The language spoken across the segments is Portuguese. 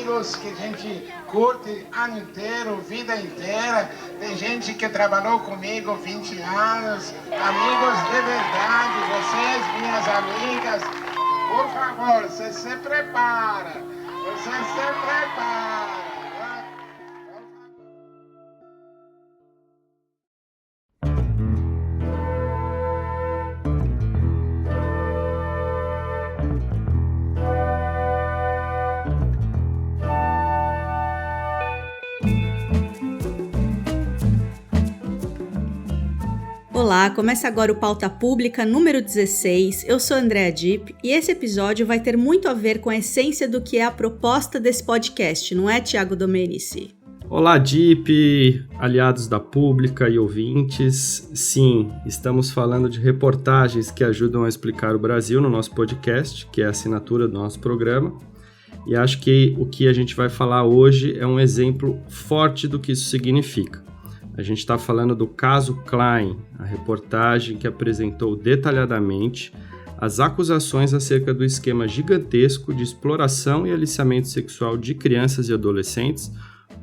amigos que a gente curte ano inteiro, vida inteira. Tem gente que trabalhou comigo 20 anos, amigos de verdade, vocês, minhas amigas. Por favor, você se prepara. Você se prepara. Olá, começa agora o Pauta Pública número 16, eu sou Andréa Dipp e esse episódio vai ter muito a ver com a essência do que é a proposta desse podcast, não é, Thiago Domenici? Olá, Dipp, aliados da Pública e ouvintes. Sim, estamos falando de reportagens que ajudam a explicar o Brasil no nosso podcast, que é a assinatura do nosso programa. E acho que o que a gente vai falar hoje é um exemplo forte do que isso significa. A gente está falando do caso Klein, a reportagem que apresentou detalhadamente as acusações acerca do esquema gigantesco de exploração e aliciamento sexual de crianças e adolescentes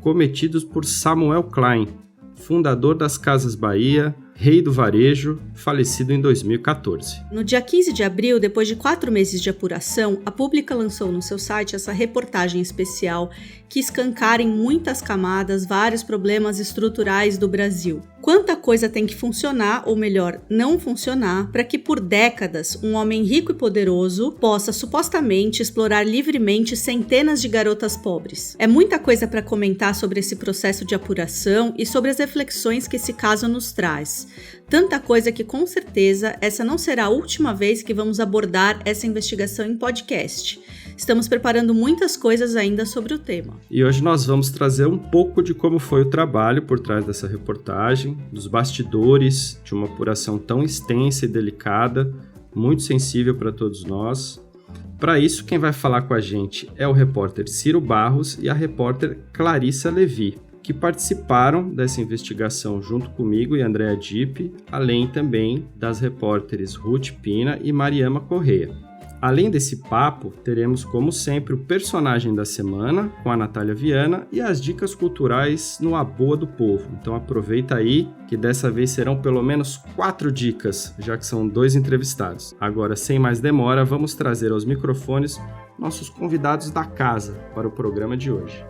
cometidos por Samuel Klein, fundador das Casas Bahia, rei do varejo, falecido em 2014. No dia 15 de abril, depois de 4 meses de apuração, a Pública lançou no seu site essa reportagem especial que escancara em muitas camadas vários problemas estruturais do Brasil. Quanta coisa tem que funcionar, ou melhor, não funcionar, para que por décadas um homem rico e poderoso possa supostamente explorar livremente centenas de garotas pobres. É muita coisa para comentar sobre esse processo de apuração e sobre as reflexões que esse caso nos traz. Tanta coisa que com certeza essa não será a última vez que vamos abordar essa investigação em podcast. Estamos preparando muitas coisas ainda sobre o tema. E hoje nós vamos trazer um pouco de como foi o trabalho por trás dessa reportagem, dos bastidores de uma apuração tão extensa e delicada, muito sensível para todos nós. Para isso, quem vai falar com a gente é o repórter Ciro Barros e a repórter Clarissa Levi, que participaram dessa investigação junto comigo e Andréa Dipp, além também das repórteres Ruth Pina e Mariama Correia. Além desse papo, teremos como sempre o personagem da semana com a Natália Viana e as dicas culturais no A Boa do Povo. Então aproveita aí que dessa vez serão pelo menos 4 dicas, já que são 2 entrevistados. Agora, sem mais demora, vamos trazer aos microfones nossos convidados da casa para o programa de hoje.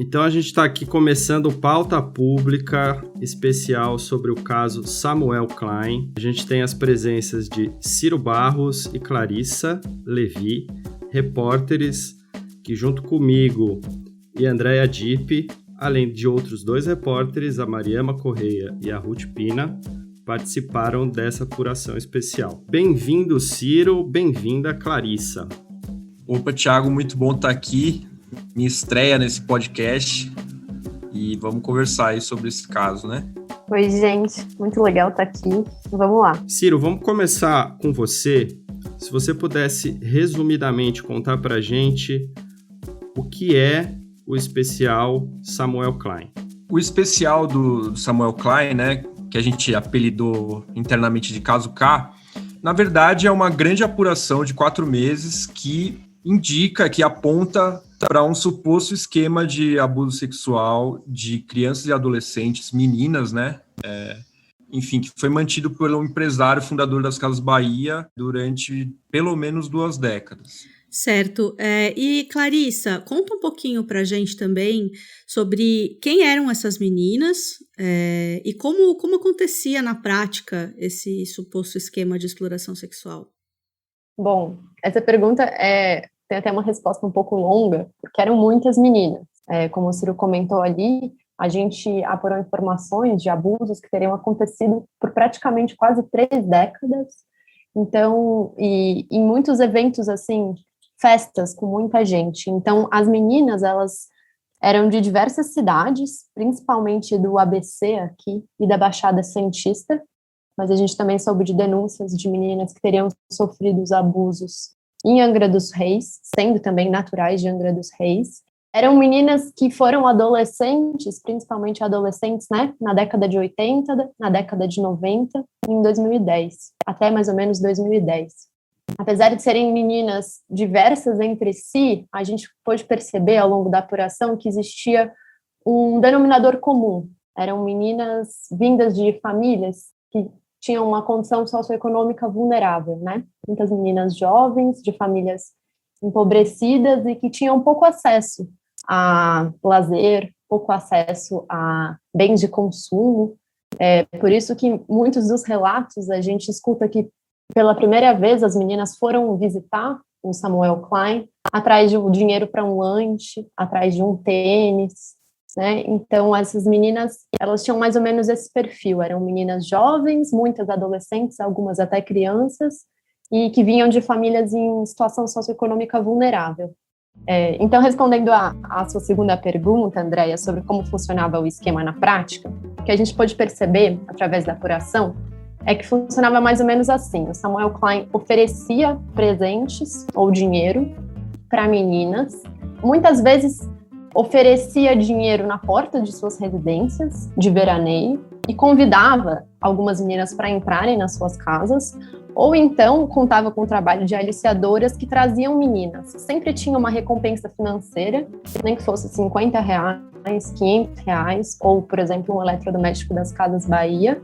Então a gente está aqui começando o Pauta Pública especial sobre o caso Samuel Klein. A gente tem as presenças de Ciro Barros e Clarissa Levi, repórteres que junto comigo e Andréa Dipp, além de outros 2 repórteres, a Mariama Correia e a Ruth Pina, participaram dessa apuração especial. Bem-vindo, Ciro, bem-vinda, Clarissa. Opa, Thiago, muito bom estar aqui. Minha estreia nesse podcast e vamos conversar aí sobre esse caso, né? Oi, gente, muito legal estar aqui. Vamos lá. Ciro, vamos começar com você. Se você pudesse resumidamente contar pra gente o que é o especial Samuel Klein. O especial do Samuel Klein, né, que a gente apelidou internamente de Caso K, na verdade é uma grande apuração de 4 meses que aponta para um suposto esquema de abuso sexual de crianças e adolescentes, meninas, né? Enfim, que foi mantido pelo empresário fundador das Casas Bahia durante pelo menos 2 décadas. Certo. E Clarissa, conta um pouquinho para a gente também sobre quem eram essas meninas e como acontecia na prática esse suposto esquema de exploração sexual. Bom, essa pergunta tem até uma resposta um pouco longa, porque eram muitas meninas. Como o Ciro comentou ali, a gente apurou informações de abusos que teriam acontecido por praticamente quase 3 décadas. Então, e em muitos eventos, assim, festas com muita gente. Então, as meninas, elas eram de diversas cidades, principalmente do ABC aqui e da Baixada Santista, mas a gente também soube de denúncias de meninas que teriam sofrido os abusos em Angra dos Reis, sendo também naturais de Angra dos Reis. Eram meninas que foram adolescentes, principalmente adolescentes, né, na década de 80, na década de 90 e em 2010, até mais ou menos 2010. apesar de serem meninas diversas entre si, a gente pôde perceber ao longo da apuração que existia um denominador comum. Eram meninas vindas de famílias que tinham uma condição socioeconômica vulnerável, né? Muitas meninas jovens, de famílias empobrecidas e que tinham pouco acesso a lazer, pouco acesso a bens de consumo. Por isso que muitos dos relatos a gente escuta que pela primeira vez as meninas foram visitar o Samuel Klein atrás de um dinheiro para um lanche, atrás de um tênis, né? Então essas meninas, elas tinham mais ou menos esse perfil, eram meninas jovens, muitas adolescentes, algumas até crianças, e que vinham de famílias em situação socioeconômica vulnerável. Então, respondendo à sua segunda pergunta, Andréia, sobre como funcionava o esquema na prática, o que a gente pôde perceber, através da apuração, é que funcionava mais ou menos assim. O Samuel Klein oferecia presentes ou dinheiro para meninas, muitas vezes oferecia dinheiro na porta de suas residências de veraneio e convidava algumas meninas para entrarem nas suas casas, ou então contava com o trabalho de aliciadoras que traziam meninas. Sempre tinha uma recompensa financeira, nem que fosse R$50, R$500, ou, por exemplo, um eletrodoméstico das Casas Bahia,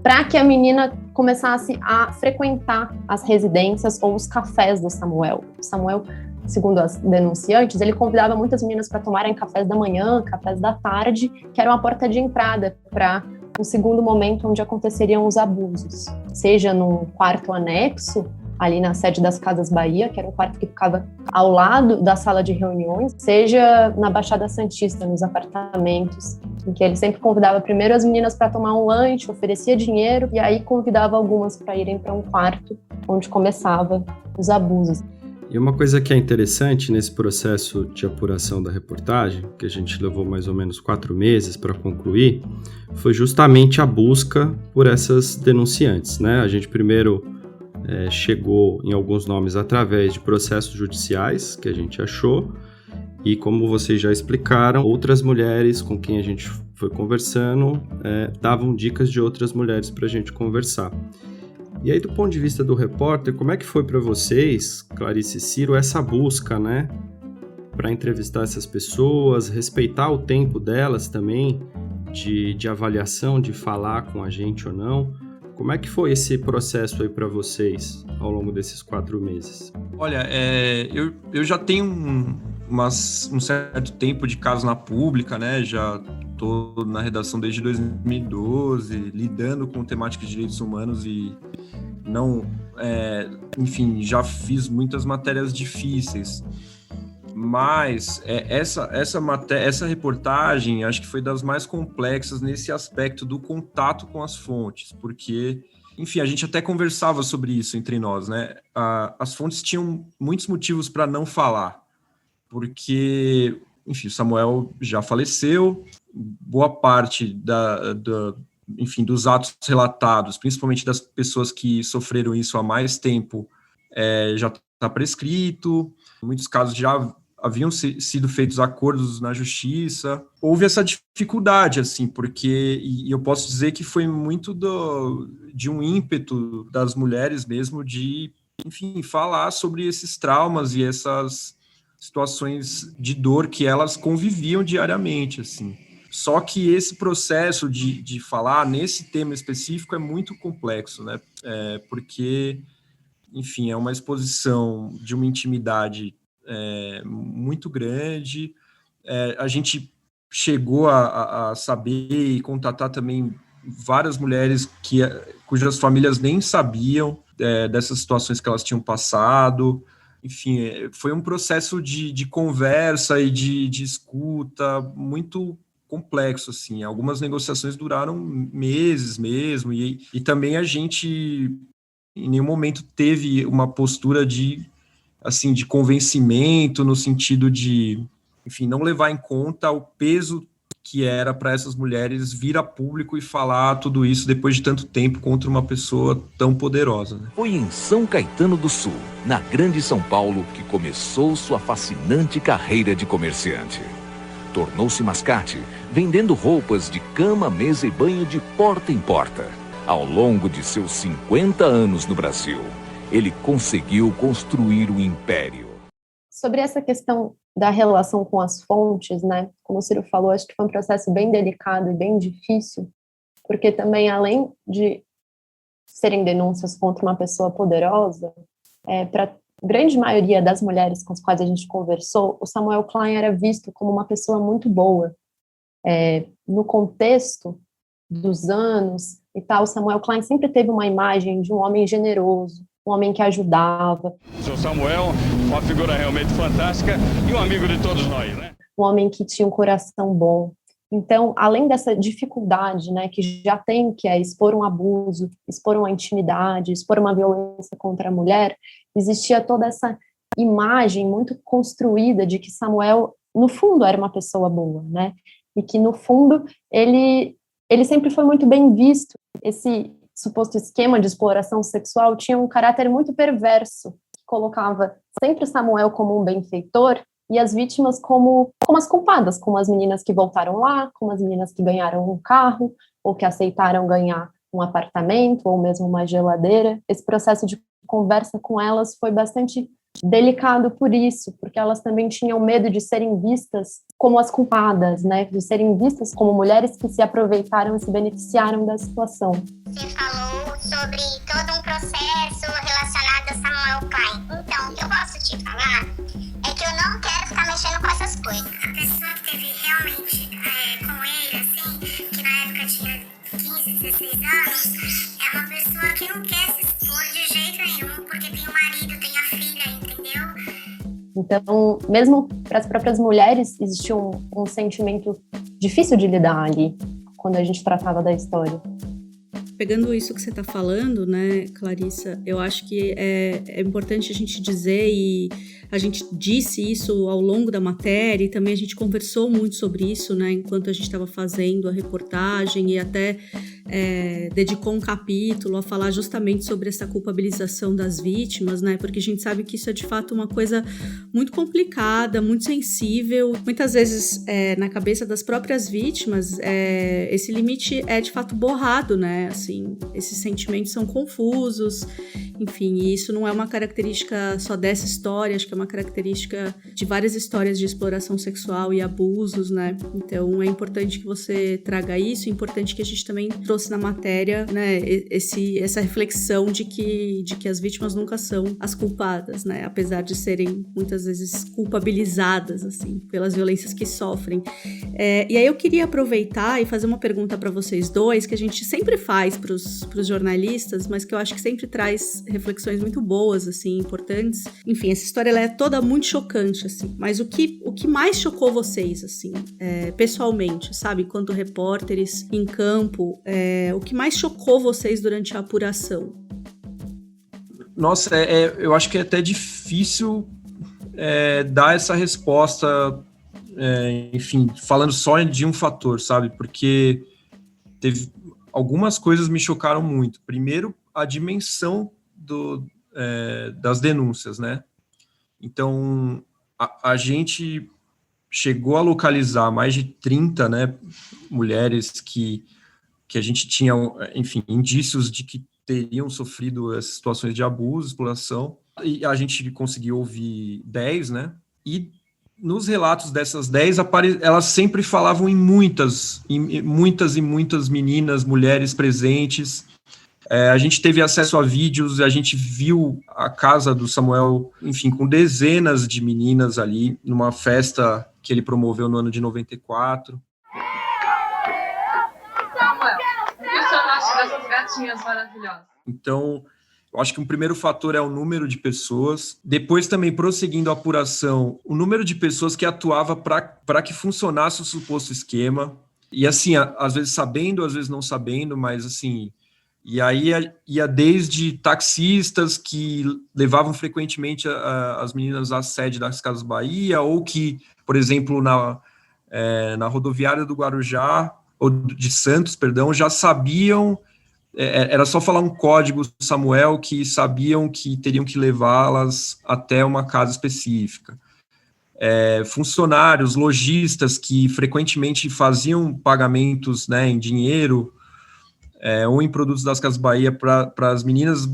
para que a menina começasse a frequentar as residências ou os cafés do Samuel. O Samuel, segundo as denunciantes, ele convidava muitas meninas para tomarem cafés da manhã, cafés da tarde, que era uma porta de entrada para um segundo momento onde aconteceriam os abusos, seja num quarto anexo, ali na sede das Casas Bahia, que era um quarto que ficava ao lado da sala de reuniões, seja na Baixada Santista, nos apartamentos, em que ele sempre convidava primeiro as meninas para tomar um lanche, oferecia dinheiro, e aí convidava algumas para irem para um quarto onde começava os abusos. E uma coisa que é interessante nesse processo de apuração da reportagem, que a gente levou mais ou menos 4 meses para concluir, foi justamente a busca por essas denunciantes, né? A gente primeiro chegou em alguns nomes através de processos judiciais que a gente achou, e como vocês já explicaram, outras mulheres com quem a gente foi conversando davam dicas de outras mulheres para a gente conversar. E aí, do ponto de vista do repórter, como é que foi para vocês, Clarice e Ciro, essa busca, né, para entrevistar essas pessoas, respeitar o tempo delas também, de avaliação, de falar com a gente ou não? Como é que foi esse processo aí para vocês ao longo desses 4 meses? Olha, eu já tenho um certo tempo de caso na pública, né? Já estou na redação desde 2012, lidando com temática de direitos humanos e enfim, já fiz muitas matérias difíceis. Mas essa reportagem acho que foi das mais complexas nesse aspecto do contato com as fontes, porque, enfim, a gente até conversava sobre isso entre nós, né? As fontes tinham muitos motivos para não falar, porque, enfim, o Samuel já faleceu, boa parte enfim, dos atos relatados, principalmente das pessoas que sofreram isso há mais tempo, já está prescrito, em muitos casos já haviam sido feitos acordos na justiça. Houve essa dificuldade, assim, porque, e eu posso dizer que foi muito de um ímpeto das mulheres mesmo de, enfim, falar sobre esses traumas e essas situações de dor que elas conviviam diariamente, assim. Só que esse processo de falar nesse tema específico é muito complexo, né? Porque, enfim, é uma exposição de uma intimidade muito grande. A gente chegou a saber e contatar também várias mulheres cujas famílias nem sabiam dessas situações que elas tinham passado. Enfim, foi um processo de conversa e de escuta muito complexo, assim. Algumas negociações duraram meses mesmo, e também a gente em nenhum momento teve uma postura de convencimento, no sentido de, enfim, não levar em conta o peso que era para essas mulheres vir a público e falar tudo isso depois de tanto tempo contra uma pessoa tão poderosa, né? Foi em São Caetano do Sul, na Grande São Paulo, que começou sua fascinante carreira de comerciante. Tornou-se mascate, vendendo roupas de cama, mesa e banho de porta em porta. Ao longo de seus 50 anos no Brasil, ele conseguiu construir um império. Sobre essa questão da relação com as fontes, né? Como o Ciro falou, acho que foi um processo bem delicado e bem difícil, porque também, além de serem denúncias contra uma pessoa poderosa, para a grande maioria das mulheres com as quais a gente conversou, o Samuel Klein era visto como uma pessoa muito boa. No contexto dos anos e tal, o Samuel Klein sempre teve uma imagem de um homem generoso, um homem que ajudava. O seu Samuel, uma figura realmente fantástica e um amigo de todos nós, né? Um homem que tinha um coração bom. Então, além dessa dificuldade, né, que já tem, que é expor um abuso, expor uma intimidade, expor uma violência contra a mulher, existia toda essa imagem muito construída de que Samuel, no fundo, era uma pessoa boa, né? E que, no fundo, ele sempre foi muito bem visto. Esse suposto esquema de exploração sexual tinha um caráter muito perverso, que colocava sempre Samuel como um benfeitor e as vítimas como as culpadas, como as meninas que voltaram lá, como as meninas que ganharam um carro, ou que aceitaram ganhar um apartamento, ou mesmo uma geladeira. Esse processo de conversa com elas foi bastante delicado por isso, porque elas também tinham medo de serem vistas como as culpadas, né? De serem vistas como mulheres que se aproveitaram e se beneficiaram da situação. Você falou sobre todo um processo relacionado a Samuel Klein. Então, o que eu posso te falar é que eu não quero ficar mexendo com essas coisas. A pessoa que teve realmente com ele, assim, que na época tinha 15, 16 anos, é uma pessoa que não quer se expor de jeito nenhum, porque tem o marido, tem a filha, entendeu? Então, mesmo para as próprias mulheres, existia um sentimento difícil de lidar ali, quando a gente tratava da história. Pegando isso que você está falando, né, Clarissa, eu acho que é importante a gente dizer, e a gente disse isso ao longo da matéria, e também a gente conversou muito sobre isso, né, enquanto a gente estava fazendo a reportagem, e até dedicou um capítulo a falar justamente sobre essa culpabilização das vítimas, né, porque a gente sabe que isso é de fato uma coisa muito complicada, muito sensível. Muitas vezes, na cabeça das próprias vítimas, esse limite é de fato borrado, né, assim, esses sentimentos são confusos, enfim, e isso não é uma característica só dessa história, acho que é uma característica de várias histórias de exploração sexual e abusos, né, então é importante que você traga isso, é importante que a gente também trouxe na matéria, né, essa reflexão de que as vítimas nunca são as culpadas, né, apesar de serem muitas vezes culpabilizadas, assim, pelas violências que sofrem. E aí eu queria aproveitar e fazer uma pergunta para vocês dois, que a gente sempre faz para os jornalistas, mas que eu acho que sempre traz reflexões muito boas, assim, importantes. Enfim, essa história ela é toda muito chocante, assim, mas o que mais chocou vocês, assim, pessoalmente, sabe, enquanto repórteres em campo, o que mais chocou vocês durante a apuração? Nossa, eu acho que é até difícil dar essa resposta, enfim, falando só de um fator, sabe? Porque teve algumas coisas me chocaram muito. Primeiro, a dimensão das denúncias, né? Então, a gente chegou a localizar mais de 30, né, mulheres que a gente tinha, enfim, indícios de que teriam sofrido essas situações de abuso, exploração, e a gente conseguiu ouvir 10, né, e nos relatos dessas 10, elas sempre falavam em muitas meninas, mulheres presentes. A gente teve acesso a vídeos, a gente viu a casa do Samuel, enfim, com dezenas de meninas ali, numa festa que ele promoveu no ano de 94. Dessas gatinhas maravilhosas. Então, eu acho que um primeiro fator é o número de pessoas. Depois, também, prosseguindo a apuração, o número de pessoas que atuava para que funcionasse o suposto esquema. E, assim, às vezes sabendo, às vezes não sabendo, mas, assim... E aí ia desde taxistas que levavam frequentemente as meninas à sede das Casas Bahia, ou que, por exemplo, na rodoviária do Guarujá, ou de Santos, perdão, já sabiam, era só falar um código Samuel, que sabiam que teriam que levá-las até uma casa específica. Funcionários, lojistas que frequentemente faziam pagamentos, né, em dinheiro, ou em produtos das Casas Bahia para as meninas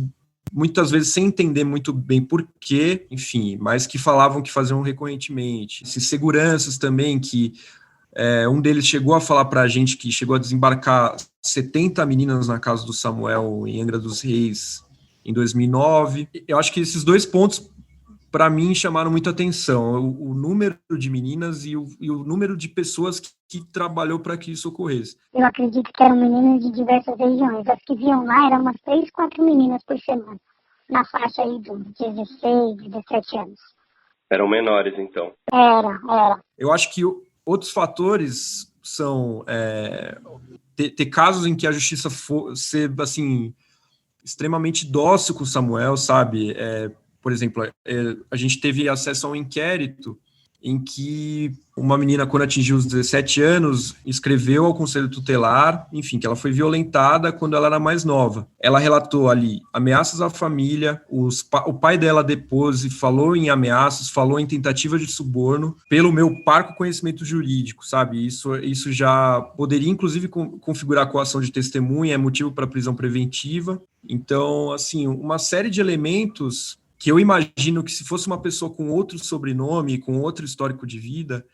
muitas vezes sem entender muito bem por quê, enfim, mas que falavam que faziam recorrentemente. Esses seguranças também, que um deles chegou a falar para a gente que chegou a desembarcar 70 meninas na casa do Samuel em Angra dos Reis em 2009. Eu acho que esses 2 pontos, para mim, chamaram muita atenção, o número de meninas e o número de pessoas que trabalhou para que isso ocorresse. Eu acredito que eram meninas de diversas regiões. As que viam lá eram umas 3, 4 meninas por semana, na faixa aí dos 16, 17 anos. Eram menores, então? Era. Eu acho que outros fatores são ter casos em que a justiça for ser, assim, extremamente dócil com o Samuel, sabe? Por exemplo, a gente teve acesso a um inquérito em que uma menina, quando atingiu os 17 anos, escreveu ao Conselho Tutelar, enfim, que ela foi violentada quando ela era mais nova. Ela relatou ali ameaças à família, o pai dela depôs e falou em ameaças, falou em tentativa de suborno, pelo meu parco conhecimento jurídico, sabe? Isso já poderia, inclusive, configurar coação de testemunha, é motivo para prisão preventiva. Então, assim, uma série de elementos que eu imagino que se fosse uma pessoa com outro sobrenome, com outro histórico de vida,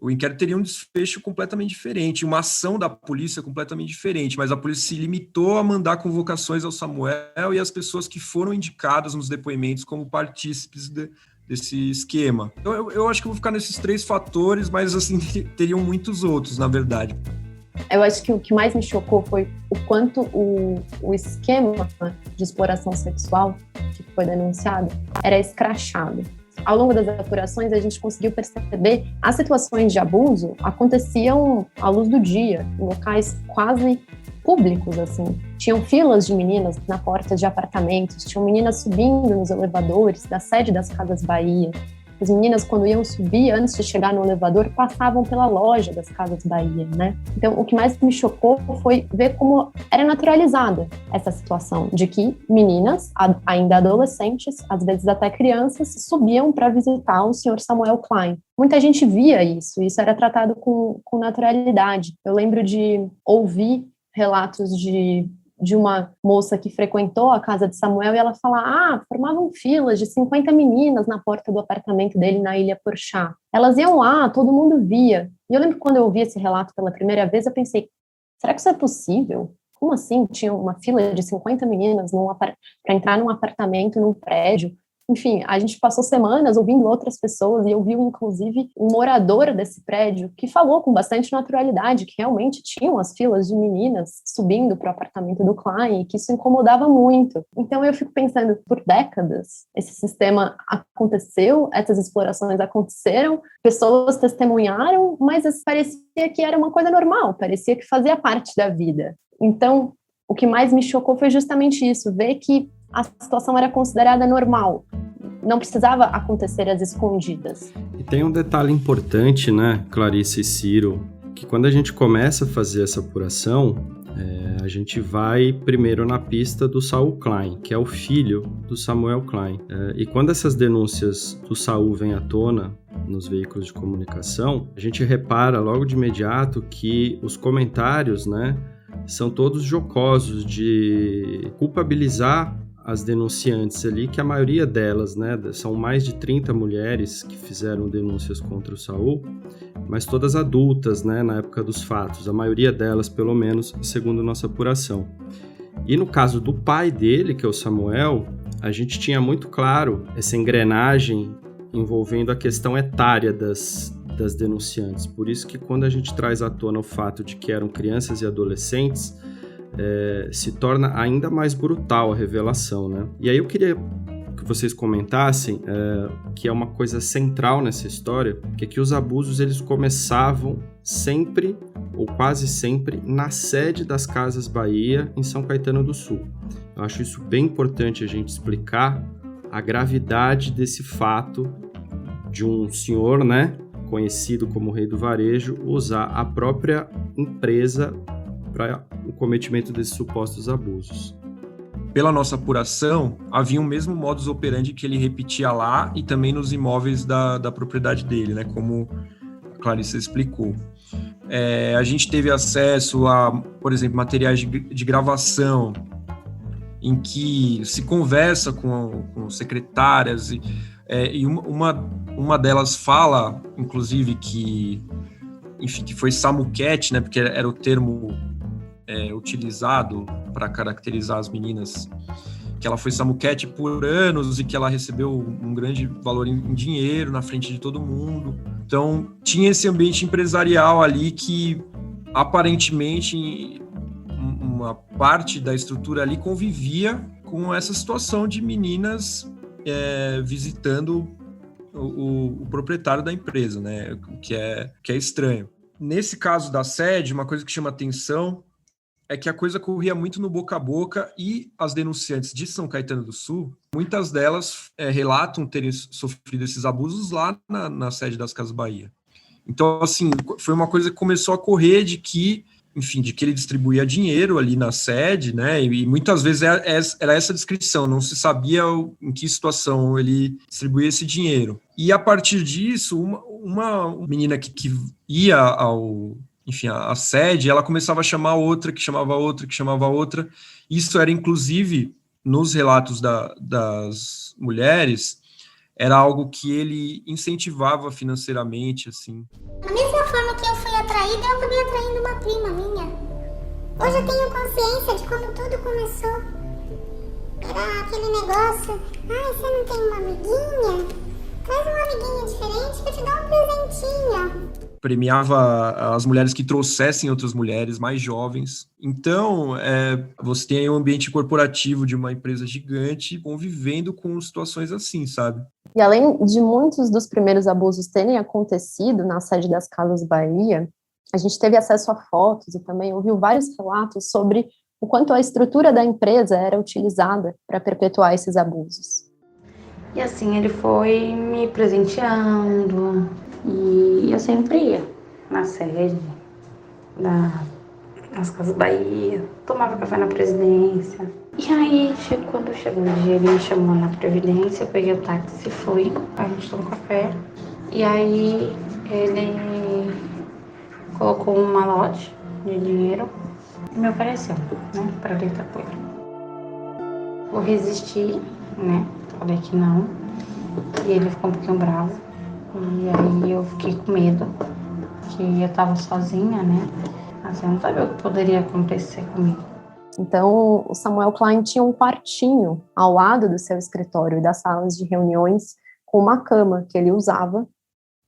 o inquérito teria um desfecho completamente diferente, uma ação da polícia completamente diferente, mas a polícia se limitou a mandar convocações ao Samuel e às pessoas que foram indicadas nos depoimentos como partícipes desse esquema. Então, eu acho que eu vou ficar nesses 3 fatores, mas assim, teriam muitos outros, na verdade. Eu acho que o que mais me chocou foi o quanto o esquema de exploração sexual que foi denunciado era escrachado. Ao longo das apurações, a gente conseguiu perceber as situações de abuso aconteciam à luz do dia, em locais quase públicos, assim. Tinham filas de meninas na porta de apartamentos, tinham meninas subindo nos elevadores da sede das Casas Bahia. As meninas, quando iam subir, antes de chegar no elevador, passavam pela loja das Casas Bahia, né? Então, o que mais me chocou foi ver como era naturalizada essa situação de que meninas, ainda adolescentes, às vezes até crianças, subiam para visitar o senhor Samuel Klein. Muita gente via isso era tratado com naturalidade. Eu lembro de ouvir relatos de uma moça que frequentou a casa de Samuel e ela fala, formavam filas de 50 meninas na porta do apartamento dele na Ilha Porchat. Elas iam lá, todo mundo via. E eu lembro que quando eu ouvi esse relato pela primeira vez, eu pensei, será que isso é possível? Como assim? Tinha uma fila de 50 meninas para entrar num apartamento, num prédio. Enfim, a gente passou semanas ouvindo outras pessoas e eu vi, inclusive, um morador desse prédio que falou com bastante naturalidade que realmente tinham as filas de meninas subindo para o apartamento do Klein e que isso incomodava muito. Então eu fico pensando, por décadas, esse sistema aconteceu, essas explorações aconteceram, pessoas testemunharam, mas parecia que era uma coisa normal, parecia que fazia parte da vida. Então, o que mais me chocou foi justamente isso, ver que a situação era considerada normal, não precisava acontecer às escondidas. E tem um detalhe importante, né, Clarice e Ciro, que quando a gente começa a fazer essa apuração, a gente vai primeiro na pista do Saul Klein, que é o filho do Samuel Klein. E quando essas denúncias do Saul vêm à tona nos veículos de comunicação, a gente repara logo de imediato que os comentários, né, são todos jocosos de culpabilizar as denunciantes ali, que a maioria delas, né, são mais de 30 mulheres que fizeram denúncias contra o Saul, mas todas adultas, né, na época dos fatos, a maioria delas, pelo menos, segundo nossa apuração. E no caso do pai dele, que é o Samuel, a gente tinha muito claro essa engrenagem envolvendo a questão etária das denunciantes. Por isso que quando a gente traz à tona o fato de que eram crianças e adolescentes, se torna ainda mais brutal a revelação, né? E aí eu queria que vocês comentassem que é uma coisa central nessa história, que é que os abusos eles começavam sempre, ou quase sempre, na sede das Casas Bahia, em São Caetano do Sul. Eu acho isso bem importante a gente explicar a gravidade desse fato de um senhor, né, conhecido como Rei do Varejo, usar a própria empresa para o cometimento desses supostos abusos. Pela nossa apuração, havia o mesmo modus operandi que ele repetia lá e também nos imóveis da propriedade dele, né? Como a Clarice explicou. A gente teve acesso a, por exemplo, materiais de gravação em que se conversa com secretárias e uma delas fala, inclusive, que foi samuquete, né, porque era o termo utilizado para caracterizar as meninas, que ela foi samuquete por anos e que ela recebeu um grande valor em dinheiro na frente de todo mundo. Então, tinha esse ambiente empresarial ali que, aparentemente, uma parte da estrutura ali convivia com essa situação de meninas visitando o proprietário da empresa, né? O que é estranho. Nesse caso da sede, uma coisa que chama atenção é que a coisa corria muito no boca a boca e as denunciantes de São Caetano do Sul, muitas delas relatam terem sofrido esses abusos lá na sede das Casas Bahia. Então, assim, foi uma coisa que começou a correr de que ele distribuía dinheiro ali na sede, né, e muitas vezes era essa descrição, não se sabia em que situação ele distribuía esse dinheiro. E a partir disso, uma menina que ia à sede, ela começava a chamar outra, que chamava outra, que chamava outra. Isso era, inclusive, nos relatos das mulheres, era algo que ele incentivava financeiramente, assim. Da mesma forma que eu fui atraída, eu acabei atraindo uma prima minha. Hoje eu tenho consciência de como tudo começou. Era aquele negócio, você não tem uma amiguinha? Traz uma amiguinha diferente que eu te dou um presentinho. Premiava as mulheres que trouxessem outras mulheres mais jovens. Então, você tem aí um ambiente corporativo de uma empresa gigante convivendo com situações assim, sabe? E além de muitos dos primeiros abusos terem acontecido na sede das Casas Bahia, a gente teve acesso a fotos e também ouviu vários relatos sobre o quanto a estrutura da empresa era utilizada para perpetuar esses abusos. E assim, ele foi me presenteando, e eu sempre ia na sede das Casas Bahia, tomava café na presidência. E aí, quando chegou o dia, ele me chamou na Previdência, eu peguei o táxi e fui, a gente tomou café. E aí, ele colocou um malote de dinheiro e me ofereceu, né, para deitar com ele. Eu resisti, né, falei que não, e ele ficou um pouquinho bravo. E aí eu fiquei com medo, que eu tava sozinha, né? Assim, eu não sabia o que poderia acontecer comigo. Então, o Samuel Klein tinha um quartinho ao lado do seu escritório e das salas de reuniões, com uma cama que ele usava,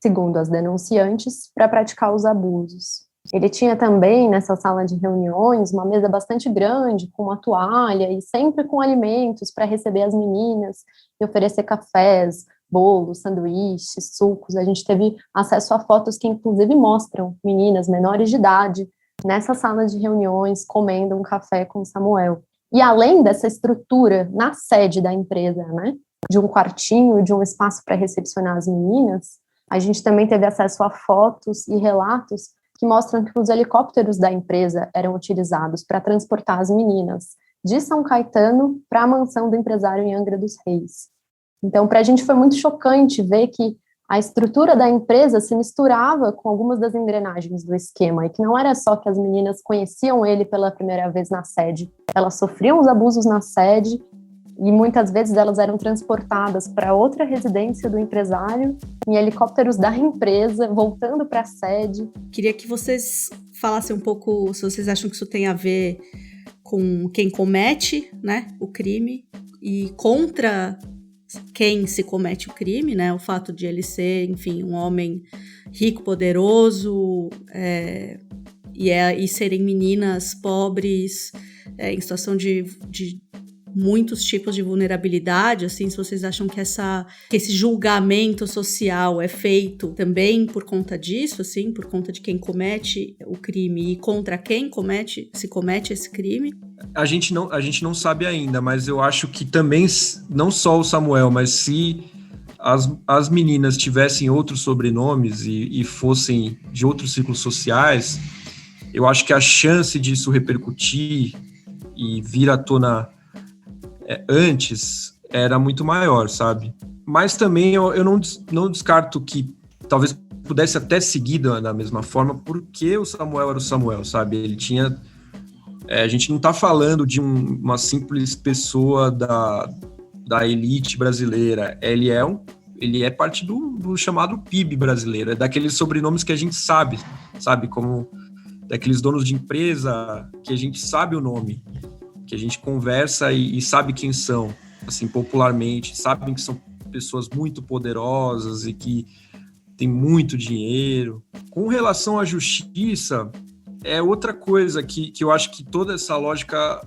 segundo as denunciantes, para praticar os abusos. Ele tinha também, nessa sala de reuniões, uma mesa bastante grande, com uma toalha e sempre com alimentos para receber as meninas e oferecer cafés, bolos, sanduíches, sucos. A gente teve acesso a fotos que, inclusive, mostram meninas menores de idade nessa sala de reuniões comendo um café com Samuel. E além dessa estrutura na sede da empresa, né, de um quartinho, de um espaço para recepcionar as meninas, a gente também teve acesso a fotos e relatos que mostram que os helicópteros da empresa eram utilizados para transportar as meninas de São Caetano para a mansão do empresário em Angra dos Reis. Então, para a gente foi muito chocante ver que a estrutura da empresa se misturava com algumas das engrenagens do esquema, e que não era só que as meninas conheciam ele pela primeira vez na sede, elas sofriam os abusos na sede, e muitas vezes elas eram transportadas para outra residência do empresário, em helicópteros da empresa, voltando para a sede. Queria que vocês falassem um pouco se vocês acham que isso tem a ver com quem comete, né, o crime, e contra quem se comete o crime, né? O fato de ele ser, enfim, um homem rico, poderoso, e serem meninas pobres, em situação de muitos tipos de vulnerabilidade, assim, se vocês acham que esse julgamento social é feito também por conta disso, assim, por conta de quem comete o crime e contra quem se comete esse crime. A gente não sabe ainda, mas eu acho que também, não só o Samuel, mas se as meninas tivessem outros sobrenomes e fossem de outros círculos sociais, eu acho que a chance disso repercutir e vir à tona antes era muito maior, sabe? Mas também eu não descarto que talvez pudesse até seguir da mesma forma, porque o Samuel era o Samuel, sabe? Ele tinha A gente não está falando de uma simples pessoa da elite brasileira. Ele é parte do chamado PIB brasileiro, é daqueles sobrenomes que a gente sabe, como daqueles donos de empresa que a gente sabe o nome, que a gente conversa e sabe quem são, assim, popularmente, sabem que são pessoas muito poderosas e que têm muito dinheiro. Com relação à justiça, é outra coisa que eu acho que toda essa lógica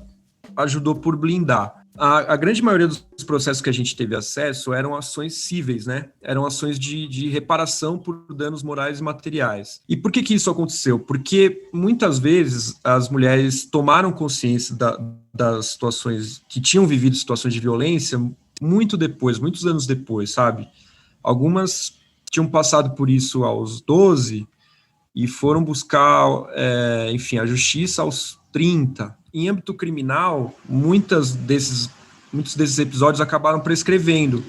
ajudou por blindar. A grande maioria dos processos que a gente teve acesso eram ações cíveis, né? Eram ações de reparação por danos morais e materiais. E por que isso aconteceu? Porque muitas vezes as mulheres tomaram consciência das situações, que tinham vivido situações de violência muitos anos depois, sabe? Algumas tinham passado por isso aos 12 e foram buscar, a justiça aos 30. Em âmbito criminal, muitos desses episódios acabaram prescrevendo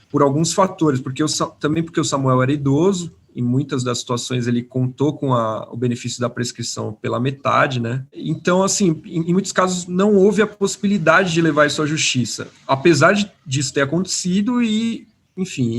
por alguns fatores, porque o Samuel era idoso, em muitas das situações ele contou com o benefício da prescrição pela metade, né? Então, assim, em muitos casos não houve a possibilidade de levar isso à justiça, apesar disso ter acontecido e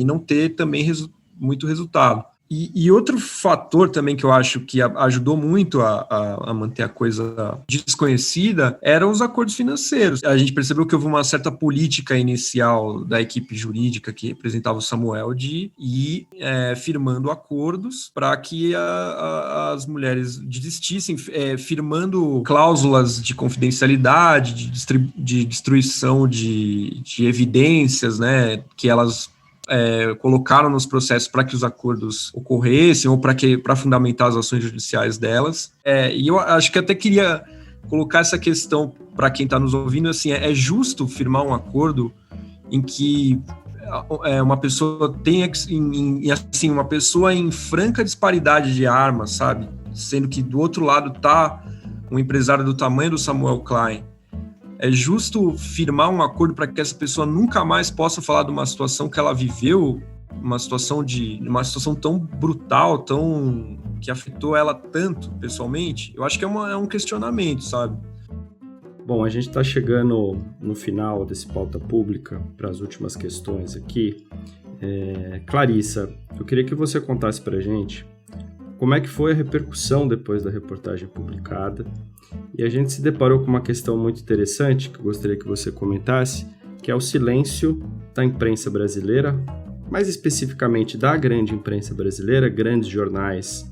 não ter também muito resultado. E outro fator também que eu acho que ajudou muito a manter a coisa desconhecida eram os acordos financeiros. A gente percebeu que houve uma certa política inicial da equipe jurídica que representava o Samuel de ir firmando acordos para que as mulheres desistissem, firmando cláusulas de confidencialidade, de destruição de evidências, né, que elas colocaram nos processos para que os acordos ocorressem ou para fundamentar as ações judiciais delas. E eu acho que até queria colocar essa questão para quem está nos ouvindo, assim, é justo firmar um acordo em que uma pessoa tenha, assim, uma pessoa em franca disparidade de armas, sabe? Sendo que do outro lado está um empresário do tamanho do Samuel Klein. É justo firmar um acordo para que essa pessoa nunca mais possa falar de uma situação que ela viveu, uma situação tão brutal, que afetou ela tanto pessoalmente? Eu acho que é um questionamento, sabe? Bom, a gente está chegando no final desse pauta pública para as últimas questões aqui. Clarissa, eu queria que você contasse para a gente como é que foi a repercussão depois da reportagem publicada. E a gente se deparou com uma questão muito interessante, que eu gostaria que você comentasse, que é o silêncio da imprensa brasileira, mais especificamente da grande imprensa brasileira, grandes jornais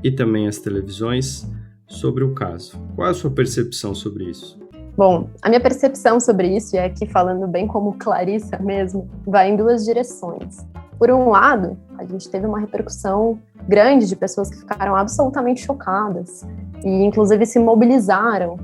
e também as televisões, sobre o caso. Qual é a sua percepção sobre isso? Bom, a minha percepção sobre isso, e aqui falando bem como Clarissa mesmo, vai em duas direções. Por um lado, a gente teve uma repercussão grande de pessoas que ficaram absolutamente chocadas e, inclusive, se mobilizaram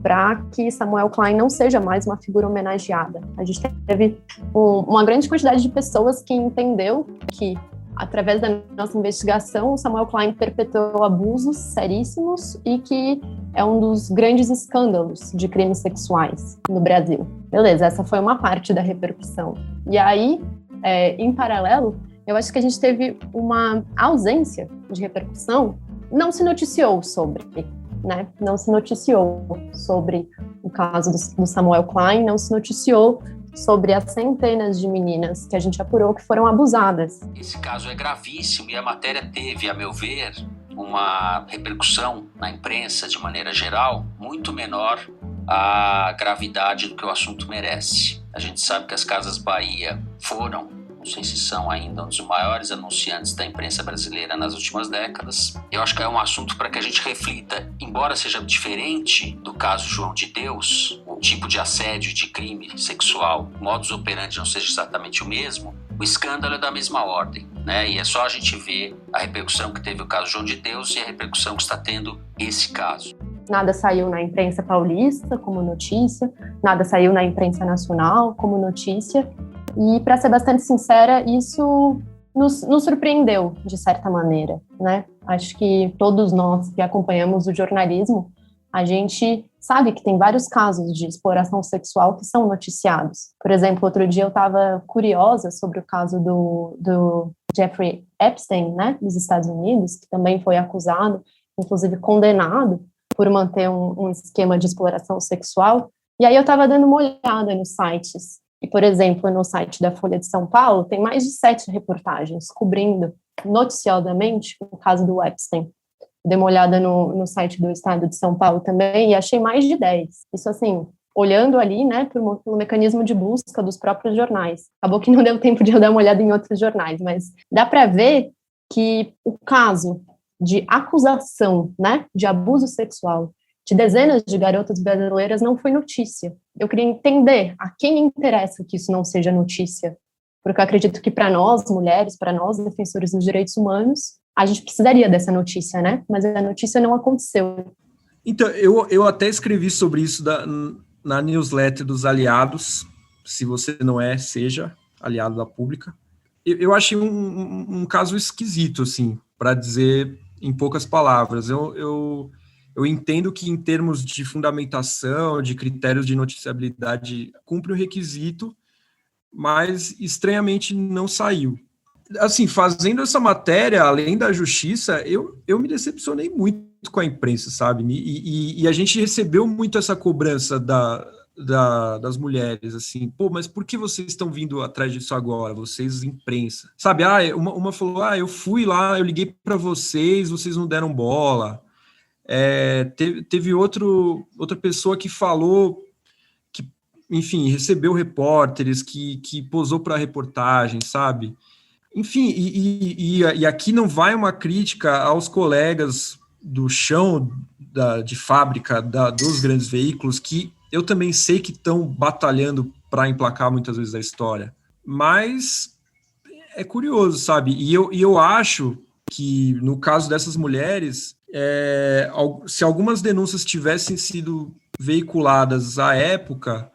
para que Samuel Klein não seja mais uma figura homenageada. A gente teve uma grande quantidade de pessoas que entendeu que, através da nossa investigação, o Samuel Klein perpetrou abusos seríssimos e que é um dos grandes escândalos de crimes sexuais no Brasil. Beleza, essa foi uma parte da repercussão. E aí, em paralelo, eu acho que a gente teve uma ausência de repercussão. Não se noticiou sobre, né? Não se noticiou sobre o caso do Samuel Klein, não se noticiou sobre as centenas de meninas que a gente apurou que foram abusadas. Esse caso é gravíssimo e a matéria teve, a meu ver, uma repercussão na imprensa de maneira geral muito menor à gravidade do que o assunto merece. A gente sabe que as Casas Bahia foram, não sei se são ainda, um dos maiores anunciantes da imprensa brasileira nas últimas décadas. Eu acho que é um assunto para que a gente reflita, embora seja diferente do caso João de Deus, o tipo de assédio, de crime sexual, o modus operandi não seja exatamente o mesmo, o escândalo é da mesma ordem, né? E é só a gente ver a repercussão que teve o caso João de Deus e a repercussão que está tendo esse caso. Nada saiu na imprensa paulista como notícia, nada saiu na imprensa nacional como notícia. E, para ser bastante sincera, isso nos surpreendeu, de certa maneira, né? Acho que todos nós que acompanhamos o jornalismo, a gente sabe que tem vários casos de exploração sexual que são noticiados. Por exemplo, outro dia eu estava curiosa sobre o caso do Jeffrey Epstein, né, dos Estados Unidos, que também foi acusado, inclusive condenado, por manter um esquema de exploração sexual. E aí eu estava dando uma olhada nos sites. E, por exemplo, no site da Folha de São Paulo, tem mais de 7 reportagens cobrindo noticiosamente o caso do Epstein. Dei uma olhada no site do Estado de São Paulo também e achei mais de 10. Isso, assim, olhando ali, né, pelo mecanismo de busca dos próprios jornais. Acabou que não deu tempo de eu dar uma olhada em outros jornais, mas dá para ver que o caso de acusação, né, de abuso sexual de dezenas de garotas brasileiras não foi notícia. Eu queria entender a quem interessa que isso não seja notícia, porque eu acredito que para nós, mulheres, para nós, defensores dos direitos humanos, a gente precisaria dessa notícia, né? Mas a notícia não aconteceu. Então, eu até escrevi sobre isso na newsletter dos aliados. Se você não é, seja aliado da Pública. Eu achei um caso esquisito, assim, para dizer em poucas palavras. Eu entendo que, em termos de fundamentação, de critérios de noticiabilidade, cumpre o requisito, mas estranhamente não saiu. Assim, fazendo essa matéria, além da justiça, eu me decepcionei muito com a imprensa, sabe? E a gente recebeu muito essa cobrança das mulheres, assim, pô, mas por que vocês estão vindo atrás disso agora, vocês, imprensa? Sabe, uma falou, eu fui lá, eu liguei para vocês não deram bola. Teve outra pessoa que falou que, enfim, recebeu repórteres, que posou para a reportagem, sabe? Enfim, e aqui não vai uma crítica aos colegas do chão de fábrica dos grandes veículos, que eu também sei que estão batalhando para emplacar muitas vezes a história, mas é curioso, sabe? E eu acho que, no caso dessas mulheres, se algumas denúncias tivessem sido veiculadas à época,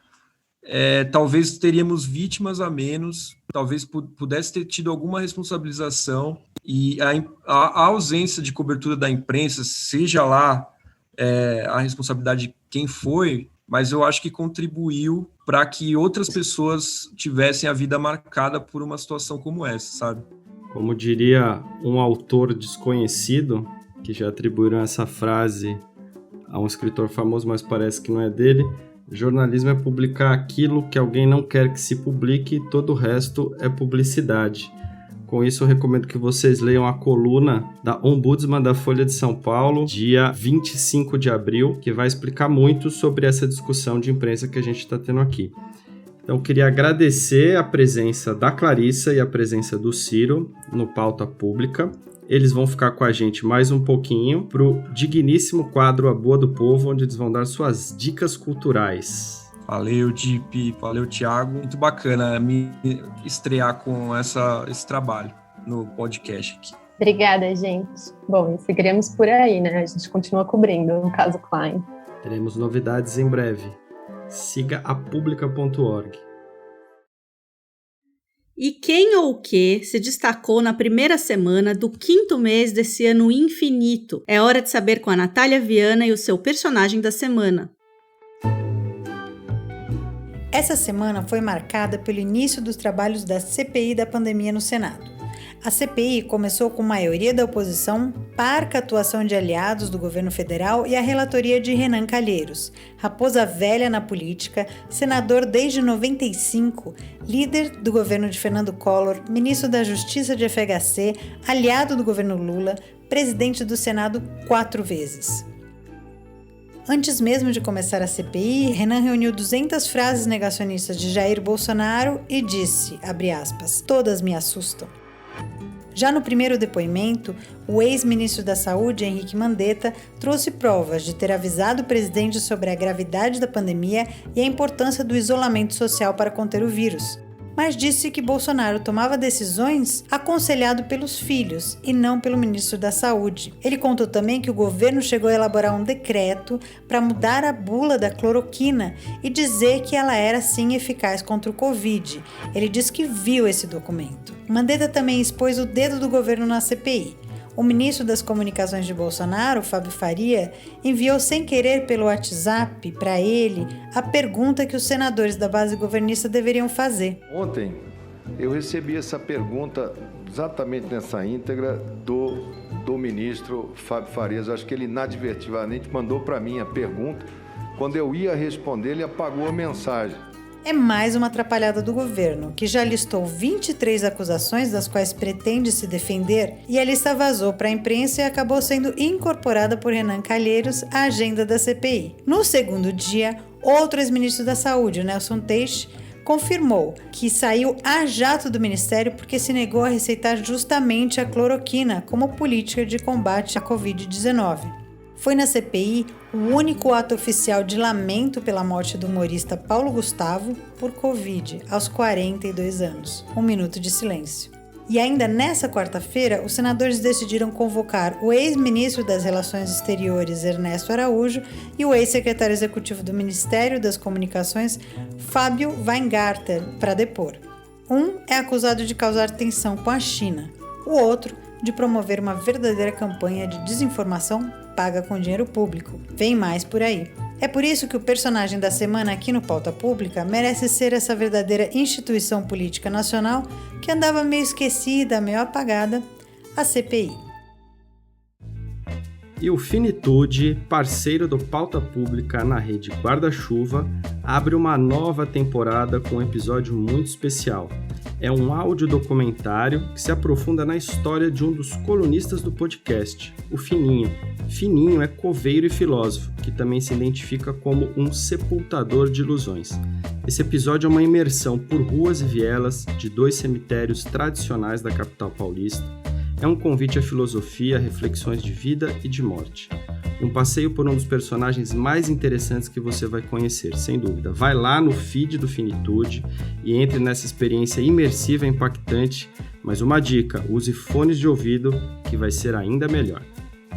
talvez teríamos vítimas a menos, talvez pudesse ter tido alguma responsabilização, e a ausência de cobertura da imprensa, seja lá a responsabilidade de quem foi, mas eu acho que contribuiu para que outras pessoas tivessem a vida marcada por uma situação como essa, sabe? Como diria um autor desconhecido, que já atribuíram essa frase a um escritor famoso, mas parece que não é dele: jornalismo é publicar aquilo que alguém não quer que se publique, e todo o resto é publicidade. Com isso, eu recomendo que vocês leiam a coluna da Ombudsman da Folha de São Paulo, dia 25 de abril, que vai explicar muito sobre essa discussão de imprensa que a gente está tendo aqui. Então, queria agradecer a presença da Clarissa e a presença do Ciro no Pauta Pública. Eles vão ficar com a gente mais um pouquinho para o digníssimo quadro A Boa do Povo, onde eles vão dar suas dicas culturais. Valeu, Dip, valeu, Thiago. Muito bacana me estrear com esse trabalho no podcast aqui. Obrigada, gente. Bom, seguiremos por aí, né? A gente continua cobrindo o caso Klein. Teremos novidades em breve. Siga apublica.org. E quem ou o que se destacou na primeira semana do 5º mês desse ano infinito? É hora de saber com a Natália Viana e o seu personagem da semana. Essa semana foi marcada pelo início dos trabalhos da CPI da pandemia no Senado. A CPI começou com maioria da oposição, parca atuação de aliados do governo federal e a relatoria de Renan Calheiros, raposa velha na política, senador desde 95, líder do governo de Fernando Collor, ministro da Justiça de FHC, aliado do governo Lula, presidente do Senado 4 vezes. Antes mesmo de começar a CPI, Renan reuniu 200 frases negacionistas de Jair Bolsonaro e disse, abre aspas, todas me assustam. Já no primeiro depoimento, o ex-ministro da Saúde, Henrique Mandetta, trouxe provas de ter avisado o presidente sobre a gravidade da pandemia e a importância do isolamento social para conter o vírus, mas disse que Bolsonaro tomava decisões aconselhado pelos filhos e não pelo ministro da Saúde. Ele contou também que o governo chegou a elaborar um decreto para mudar a bula da cloroquina e dizer que ela era sim eficaz contra o Covid. Ele disse que viu esse documento. Mandetta também expôs o dedo do governo na CPI. O ministro das Comunicações de Bolsonaro, Fábio Faria, enviou sem querer pelo WhatsApp para ele a pergunta que os senadores da base governista deveriam fazer. Ontem eu recebi essa pergunta exatamente nessa íntegra do do ministro Fábio Farias. Acho que ele inadvertidamente mandou para mim a pergunta. Quando eu ia responder, ele apagou a mensagem. É mais uma atrapalhada do governo, que já listou 23 acusações das quais pretende se defender, e a lista vazou para a imprensa e acabou sendo incorporada por Renan Calheiros à agenda da CPI. No segundo dia, outro ex-ministro da Saúde, Nelson Teich, confirmou que saiu a jato do ministério porque se negou a receitar justamente a cloroquina como política de combate à Covid-19. Foi na CPI o único ato oficial de lamento pela morte do humorista Paulo Gustavo por Covid, aos 42 anos. 1 minuto de silêncio. E ainda nessa quarta-feira, os senadores decidiram convocar o ex-ministro das Relações Exteriores, Ernesto Araújo, e o ex-secretário executivo do Ministério das Comunicações, Fábio Weingarten, para depor. Um é acusado de causar tensão com a China, o outro de promover uma verdadeira campanha de desinformação paga com dinheiro público. Vem mais por aí. É por isso que o personagem da semana aqui no Pauta Pública merece ser essa verdadeira instituição política nacional que andava meio esquecida, meio apagada, a CPI. E o Finitude, parceiro do Pauta Pública na rede Guarda-Chuva, abre uma nova temporada com um episódio muito especial. É um audiodocumentário que se aprofunda na história de um dos colunistas do podcast, o Fininho. Fininho é coveiro e filósofo, que também se identifica como um sepultador de ilusões. Esse episódio é uma imersão por ruas e vielas de 2 cemitérios tradicionais da capital paulista. É um convite à filosofia, a reflexões de vida e de morte. Um passeio por um dos personagens mais interessantes que você vai conhecer, sem dúvida. Vai lá no feed do Finitude e entre nessa experiência imersiva e impactante. Mas uma dica, use fones de ouvido que vai ser ainda melhor.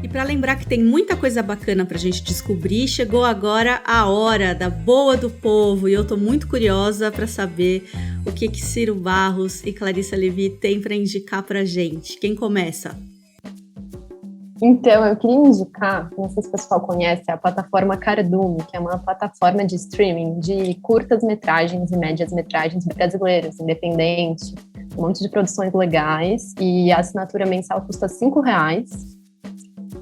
E para lembrar que tem muita coisa bacana pra gente descobrir, chegou agora a hora da boa do povo e eu tô muito curiosa para saber o que Ciro Barros e Clarissa Levi têm para indicar pra gente. Quem começa? Então, eu queria indicar, não sei se o pessoal conhece, a plataforma Cardume, que é uma plataforma de streaming de curtas-metragens e médias-metragens brasileiras, independente, um monte de produções legais, e a assinatura mensal custa R$5,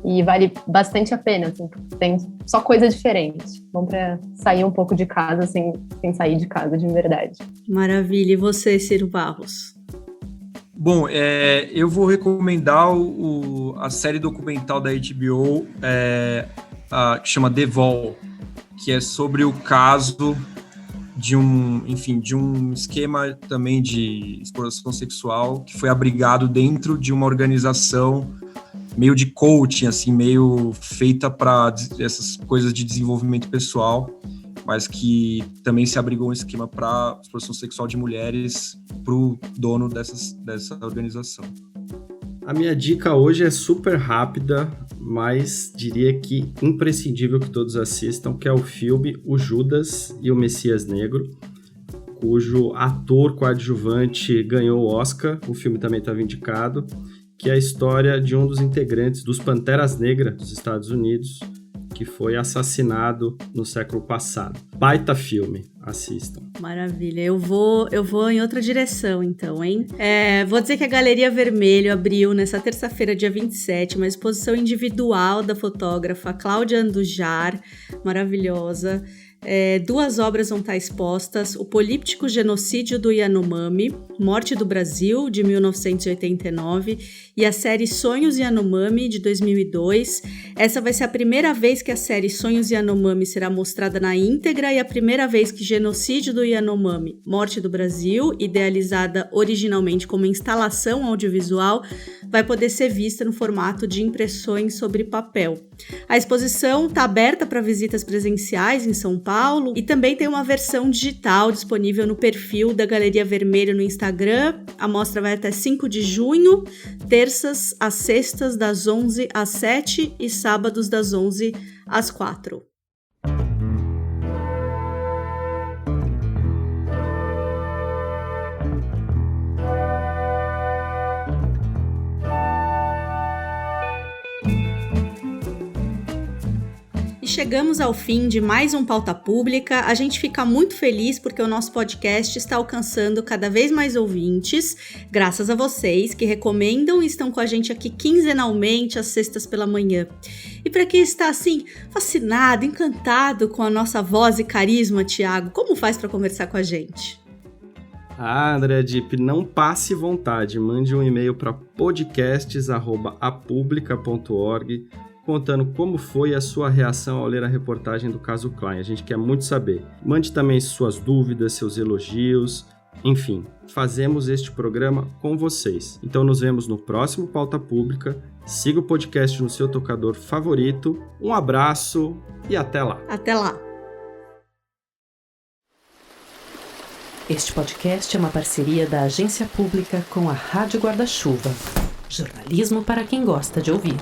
e vale bastante a pena, assim, tem só coisa diferente. Bom para sair um pouco de casa sem sair de casa de verdade. Maravilha. E você, Ciro Barros? Bom, eu vou recomendar a série documental da HBO que chama The Vol, que é sobre o caso de um esquema também de exploração sexual que foi abrigado dentro de uma organização meio de coaching, assim, meio feita para essas coisas de desenvolvimento pessoal, mas que também se abrigou um esquema para exploração sexual de mulheres para o dono dessa organização. A minha dica hoje é super rápida, mas diria que imprescindível que todos assistam, que é o filme O Judas e o Messias Negro, cujo ator coadjuvante ganhou o Oscar. O filme também estava indicado, que é a história de um dos integrantes dos Panteras Negras dos Estados Unidos, que foi assassinado no século passado. Baita filme, assistam. Maravilha, eu vou em outra direção então, hein? Vou dizer que a Galeria Vermelho abriu nessa terça-feira, dia 27, uma exposição individual da fotógrafa Cláudia Andujar, maravilhosa. 2 obras vão estar expostas: o políptico genocídio do Yanomami, Morte do Brasil, de 1989, e a série Sonhos Yanomami, de 2002. Essa vai ser a primeira vez que a série Sonhos Yanomami será mostrada na íntegra e a primeira vez que Genocídio do Yanomami, Morte do Brasil, idealizada originalmente como instalação audiovisual, vai poder ser vista no formato de impressões sobre papel. A exposição está aberta para visitas presenciais em São Paulo e também tem uma versão digital disponível no perfil da Galeria Vermelho no Instagram. A mostra vai até 5 de junho, terças às sextas das 11 às 7 e sábados das 11 às 4. chegamos ao fim de mais um Pauta Pública. A gente fica muito feliz porque o nosso podcast está alcançando cada vez mais ouvintes, graças a vocês que recomendam e estão com a gente aqui quinzenalmente às sextas pela manhã. E para quem está assim, fascinado, encantado com a nossa voz e carisma, Tiago, como faz para conversar com a gente? Andréa Dipp, não passe vontade, mande um e-mail para podcasts@apublica.org contando como foi a sua reação ao ler a reportagem do caso Klein. A gente quer muito saber. Mande também suas dúvidas, seus elogios, enfim, fazemos este programa com vocês. Então nos vemos no próximo Pauta Pública. Siga o podcast no seu tocador favorito. Um abraço e até lá. Até lá. Este podcast é uma parceria da Agência Pública com a Rádio Guarda-Chuva. Jornalismo para quem gosta de ouvir.